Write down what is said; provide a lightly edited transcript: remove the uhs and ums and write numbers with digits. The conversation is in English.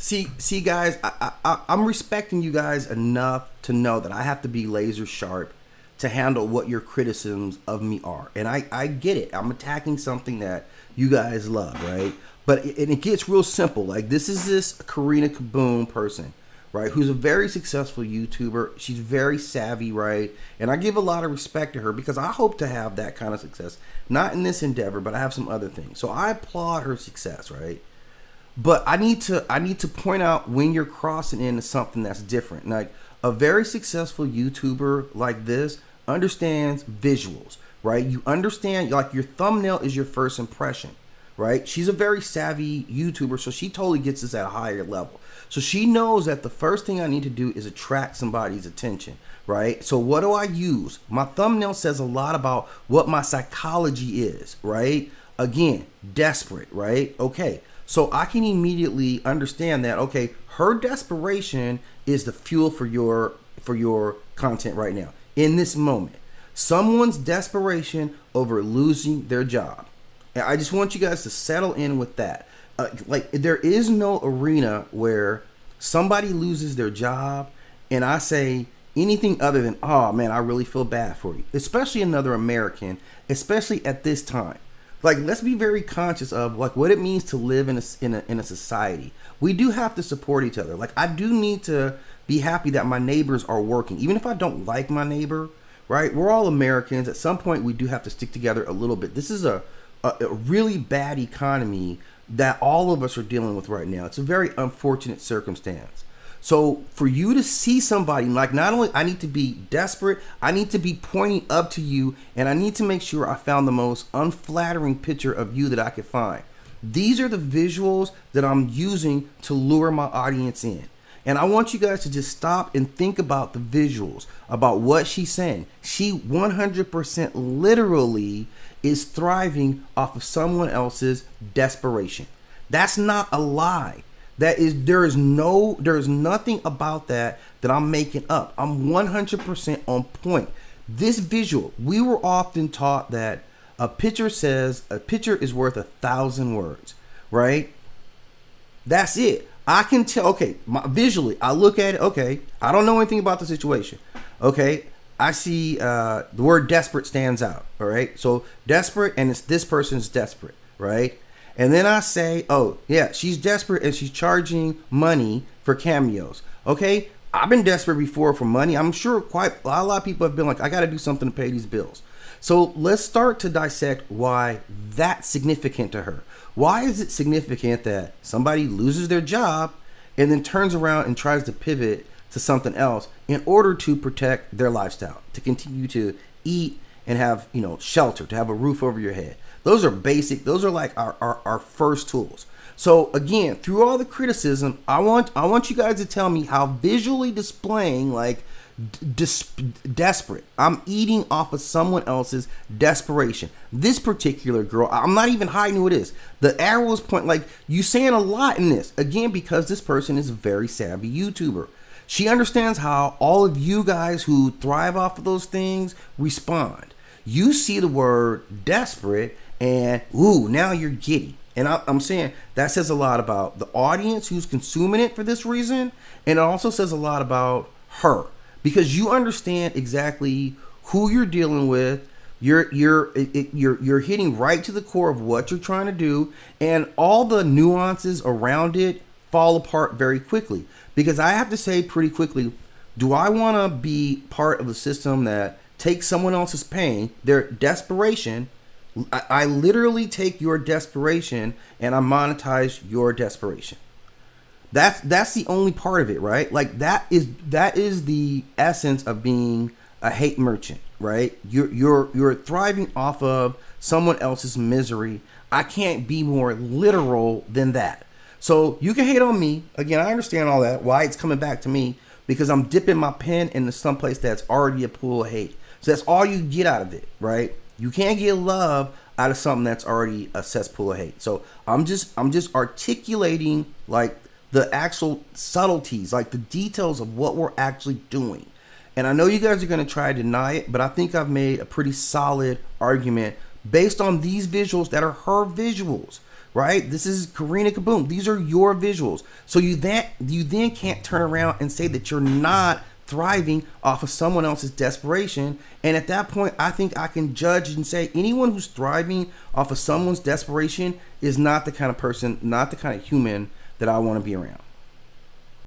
See, guys, I'm respecting you guys enough to know that I have to be laser sharp to handle what your criticisms of me are. And I get it. I'm attacking something that you guys love, right? But it gets real simple. Like, this Karina Kaboom person, right, who's a very successful YouTuber. She's very savvy, right? And I give a lot of respect to her because I hope to have that kind of success. Not in this endeavor, but I have some other things. So I applaud her success, right? But I need to point out when you're crossing into something that's different. Like, a very successful YouTuber like this understands visuals, right? You understand, like, your thumbnail is your first impression, right? She's a very savvy YouTuber, so she totally gets this at a higher level. So she knows that the first thing I need to do is attract somebody's attention, right? So what do I use? My thumbnail says a lot about what my psychology is, right? Again, desperate, right? Okay. So I can immediately understand that, okay, her desperation is the fuel for your content right now. In this moment, someone's desperation over losing their job. And I just want you guys to settle in with that. Like, there is no arena where somebody loses their job and I say anything other than, oh man, I really feel bad for you. Especially another American, especially at this time. Like, let's be very conscious of, like, what it means to live in a society. We do have to support each other. Like, I do need to be happy that my neighbors are working, even if I don't like my neighbor, right? We're all Americans. At some point, we do have to stick together a little bit. This is a really bad economy that all of us are dealing with right now. It's a very unfortunate circumstance. So for you to see somebody, like, not only I need to be desperate, I need to be pointing up to you, and I need to make sure I found the most unflattering picture of you that I could find. These are the visuals that I'm using to lure my audience in. And I want you guys to just stop and think about the visuals, about what she's saying. She 100% literally is thriving off of someone else's desperation. That's not a lie. There is nothing about that I'm making up. I'm 100% on point. This visual, we were often taught that a picture is worth 1,000 words, right? That's it. I can tell, okay, visually, I look at it, okay, I don't know anything about the situation. Okay, I see the word desperate stands out, all right? So desperate, and it's this person's desperate, right? And then I say, oh, yeah, she's desperate and she's charging money for cameos. Okay, I've been desperate before for money. I'm sure quite a lot of people have been like, I got to do something to pay these bills. So let's start to dissect why that's significant to her. Why is it significant that somebody loses their job and then turns around and tries to pivot to something else in order to protect their lifestyle, to continue to eat and have, shelter, to have a roof over your head? Those are basic. Those are like our first tools. So again, through all the criticism, I want you guys to tell me how visually displaying, like, desperate. I'm eating off of someone else's desperation. This particular girl, I'm not even hiding who it is. The arrows point, like, you saying a lot in this. Again, because this person is a very savvy YouTuber. She understands how all of you guys who thrive off of those things respond. You see the word desperate and, ooh, now you're giddy. And I'm saying that says a lot about the audience who's consuming it for this reason. And it also says a lot about her, because you understand exactly who you're dealing with. You're hitting right to the core of what you're trying to do, and all the nuances around it fall apart very quickly. Because I have to say pretty quickly, do I want to be part of a system that takes someone else's pain, their desperation? I literally take your desperation and I monetize your desperation. That's the only part of it, right? Like, that is the essence of being a hate merchant, right? You're thriving off of someone else's misery. I can't be more literal than that. So you can hate on me. Again, I understand all that, why it's coming back to me, because I'm dipping my pen into someplace that's already a pool of hate. So that's all you get out of it, right? You can't get love out of something that's already a cesspool of hate. So I'm just articulating, like, the actual subtleties, like the details of what we're actually doing. And I know you guys are going to try to deny it, but I think I've made a pretty solid argument based on these visuals that are her visuals. right? This is Karina Kaboom. These are your visuals. So you then can't turn around and say that you're not thriving off of someone else's desperation. And at that point, I think I can judge and say anyone who's thriving off of someone's desperation is not the kind of person, not the kind of human that I want to be around.